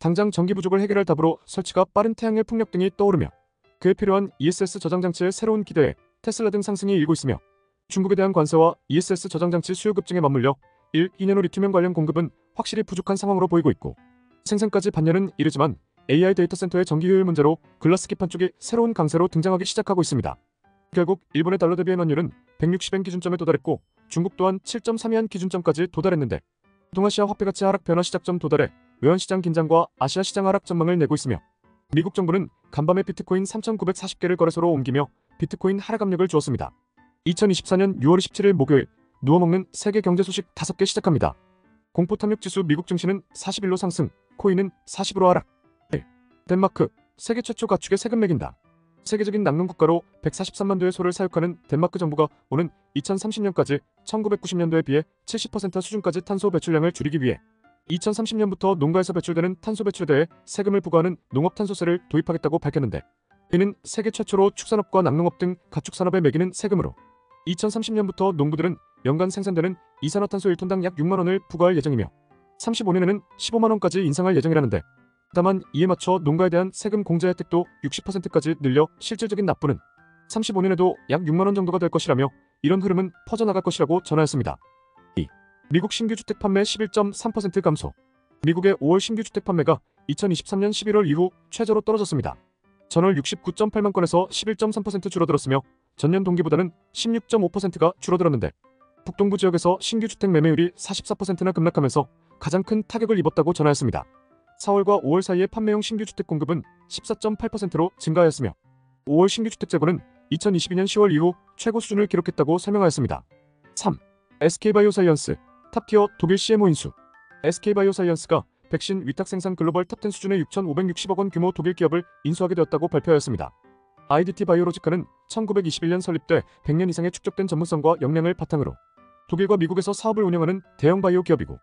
당장 전기 부족을 해결할 답으로 설치가 빠른 태양열 풍력 등이 떠오르며 그에 필요한 ESS 저장장치의 새로운 기대에 테슬라 등 상승이 일고 있으며 중국에 대한 관세와 ESS 저장장치 수요 급증에 맞물려 2년 후 리튬형 관련 공급은 확실히 부족한 상황으로 보이고 있고 생산까지 반년은 이르지만 AI 데이터 센터의 전기 효율 문제로 글라스 기판 쪽이 새로운 강세로 등장하기 시작하고 있습니다. 결국 일본의 달러 대비 환율은 160엔 기준점에 도달했고 중국 또한 7.32한 기준점까지 도달했는데 동아시아 화폐가치 하락 변화 시작점 도달해 외환시장 긴장과 아시아 시장 하락 전망을 내고 있으며 미국 정부는 간밤에 비트코인 3,940개를 거래소로 옮기며 비트코인 하락 압력을 주었습니다. 2024년 6월 27일 목요일 누워먹는 세계 경제 소식 5개 시작합니다. 공포 탐욕 지수 미국 증시는 41로 상승, 코인은 40으로 하락. 덴마크, 세계 최초 가축에 세금 매긴다. 세계적인 낙농 국가로 143만 도의 소를 사육하는 덴마크 정부가 오는 2030년까지 1990년도에 비해 70% 수준까지 탄소 배출량을 줄이기 위해 2030년부터 농가에서 배출되는 탄소 배출에 대해 세금을 부과하는 농업탄소세를 도입하겠다고 밝혔는데 이는 세계 최초로 축산업과 낙농업 등 가축산업에 매기는 세금으로 2030년부터 농부들은 연간 생산되는 이산화탄소 1톤당 약 6만 원을 부과할 예정이며 35년에는 15만 원까지 인상할 예정이라는데 다만 이에 맞춰 농가에 대한 세금 공제 혜택도 60%까지 늘려 실질적인 납부는 35년에도 약 6만 원 정도가 될 것이라며 이런 흐름은 퍼져나갈 것이라고 전하였습니다. 2. 미국 신규 주택 판매 11.3% 감소. 미국의 5월 신규 주택 판매가 2023년 11월 이후 최저로 떨어졌습니다. 전월 69.8만 건에서 11.3% 줄어들었으며 전년 동기보다는 16.5%가 줄어들었는데 북동부 지역에서 신규 주택 매매율이 44%나 급락하면서 가장 큰 타격을 입었다고 전하였습니다. 4월과 5월 사이의 판매용 신규 주택 공급은 14.8%로 증가하였으며 5월 신규 주택 재고는 2022년 10월 이후 최고 수준을 기록했다고 설명하였습니다. 3. SK바이오사이언스, 탑티어 독일 CMO 인수. SK바이오사이언스가 백신 위탁 생산 글로벌 탑10 수준의 6,560억 원 규모 독일 기업을 인수하게 되었다고 발표하였습니다. IDT 바이오로지카는 1921년 설립돼 100년 이상의 축적된 전문성과 역량을 바탕으로 독일과 미국에서 사업을 운영하는 대형 바이오 기업이고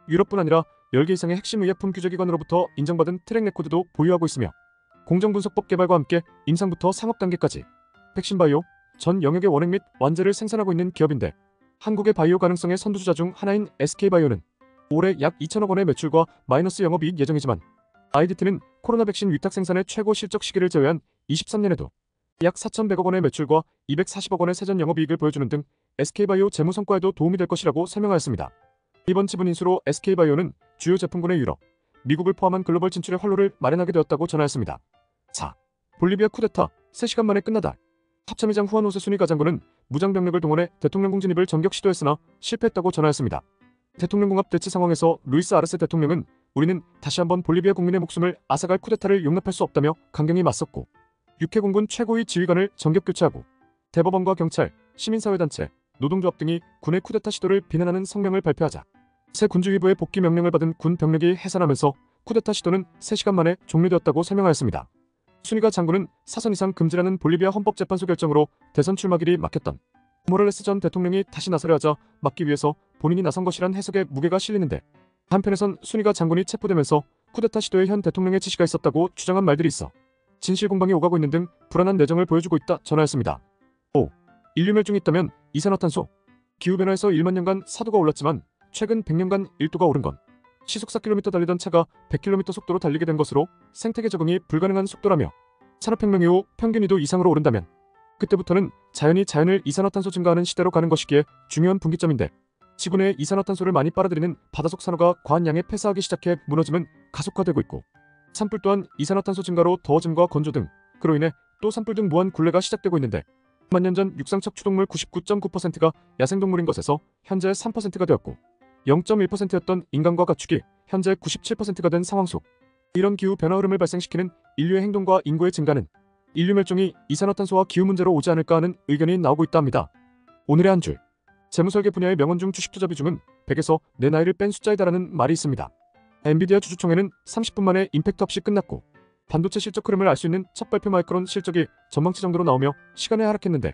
유럽뿐 아니라 10개 이상의 핵심 의약품 규제기관으로부터 인정받은 트랙 레코드도 보유하고 있으며 공정분석법 개발과 함께 임상부터 상업 단계까지 백신 바이오 전 영역의 원액 및 완제를 생산하고 있는 기업인데 한국의 바이오 가능성의 선두주자 중 하나인 SK바이오는 올해 약 2천억 원의 매출과 마이너스 영업이익 예정이지만 IDT는 코로나 백신 위탁 생산의 최고 실적 시기를 제외한 23년에도 약 4,100억 원의 매출과 240억 원의 세전 영업이익을 보여주는 등 SK바이오 재무 성과에도 도움이 될 것이라고 설명하였습니다. 이번 지분 인수로 SK바이오는 주요 제품군의 유럽, 미국을 포함한 글로벌 진출의 활로를 마련하게 되었다고 전하였습니다. 4. 볼리비아 쿠데타, 3시간 만에 끝나다. 합참의장 후안 호세 순위 가장군은 무장병력을 동원해 대통령궁 진입을 전격 시도했으나 실패했다고 전하였습니다. 대통령궁 앞 대치 상황에서 루이스 아르세 대통령은 우리는 다시 한번 볼리비아 국민의 목숨을 앗아갈 쿠데타를 용납할 수 없다며 강경히 맞섰고 육해공군 최고위 지휘관을 전격 교체하고 대법원과 경찰, 시민사회단체, 노동조합 등이 군의 쿠데타 시도를 비난하는 성명을 발표하자 새 군주위부의 복귀 명령을 받은 군 병력이 해산하면서 쿠데타 시도는 3시간 만에 종료되었다고 설명하였습니다. 순위가 장군은 사선 이상 금지라는 볼리비아 헌법재판소 결정으로 대선 출마길이 막혔던 모랄레스 전 대통령이 다시 나서려 하자 막기 위해서 본인이 나선 것이란 해석에 무게가 실리는데 한편에선 순위가 장군이 체포되면서 쿠데타 시도에 현 대통령의 지시가 있었다고 주장한 말들이 있어 진실 공방이 오가고 있는 등 불안한 내정을 보여주고 있다 전하였습니다. 5. 인류 멸종이 있다면 이산화탄소. 기후변화에서 1만 년간 4도가 올랐지만 최근 100년간 1도가 오른 건 시속 4km 달리던 차가 100km 속도로 달리게 된 것으로 생태계 적응이 불가능한 속도라며 산업혁명 이후 평균 2도 이상으로 오른다면 그때부터는 자연이 자연을 이산화탄소 증가하는 시대로 가는 것이기에 중요한 분기점인데 지구 내에 이산화탄소를 많이 빨아들이는 바다속 산호가 과한 양에 폐사하기 시작해 무너짐은 가속화되고 있고 산불 또한 이산화탄소 증가로 더워짐과 건조 등 그로 인해 또 산불 등 무한 굴레가 시작되고 있는데 10만 년 전 육상 척추동물 99.9%가 야생동물인 것에서 현재 3%가 되었고 0.1%였던 인간과 가축이 현재 97%가 된 상황 속 이런 기후 변화 흐름을 발생시키는 인류의 행동과 인구의 증가는 인류 멸종이 이산화탄소와 기후 문제로 오지 않을까 하는 의견이 나오고 있다 합니다. 오늘의 한 줄. 재무설계 분야의 명언 중 주식 투자 비중은 100에서 내 나이를 뺀 숫자에 달하는 말이 있습니다. 엔비디아 주주총회는 30분 만에 임팩트 없이 끝났고 반도체 실적 흐름을 알 수 있는 첫 발표 마이크론 실적이 전망치 정도로 나오며 시간에 하락했는데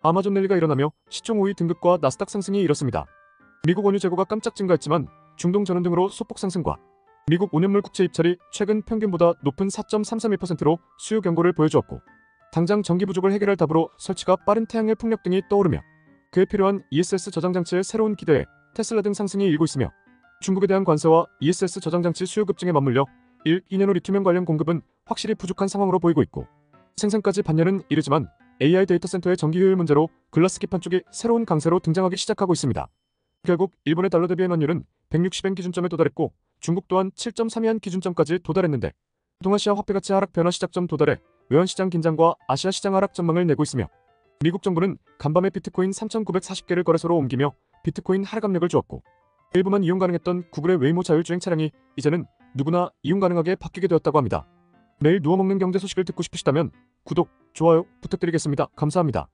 아마존 랠리가 일어나며 시총 5위 등급과 나스닥 상승이 이렇습니다. 미국 원유 재고가 깜짝 증가했지만 중동 전원 등으로 소폭 상승과 미국 5년물 국채 입찰이 최근 평균보다 높은 4.331%로 수요 경고를 보여주었고 당장 전기 부족을 해결할 답으로 설치가 빠른 태양열 풍력 등이 떠오르며 그에 필요한 ESS 저장장치의 새로운 기대에 테슬라 등 상승이 일고 있으며 중국에 대한 관세와 ESS 저장장치 수요 급증에 맞물려 1. 2년 후 리튬형 관련 공급은 확실히 부족한 상황으로 보이고 있고 생산까지 반년은 이르지만 AI 데이터 센터의 전기 효율 문제로 글라스 기판 쪽이 새로운 강세로 등장하기 시작하고 있습니다. 결국 일본의 달러 대비 엔환율은 160엔 기준점에 도달했고 중국 또한 7.32한 기준점까지 도달했는데 동아시아 화폐가치 하락 변화 시작점 도달해 외환시장 긴장과 아시아 시장 하락 전망을 내고 있으며 미국 정부는 간밤에 비트코인 3,940개를 거래소로 옮기며 비트코인 하락 압력을 주었고 일부만 이용 가능했던 구글의 웨이모 자율주행 차량이 이제는 누구나 이용 가능하게 바뀌게 되었다고 합니다. 매일 누워먹는 경제 소식을 듣고 싶으시다면 구독, 좋아요 부탁드리겠습니다. 감사합니다.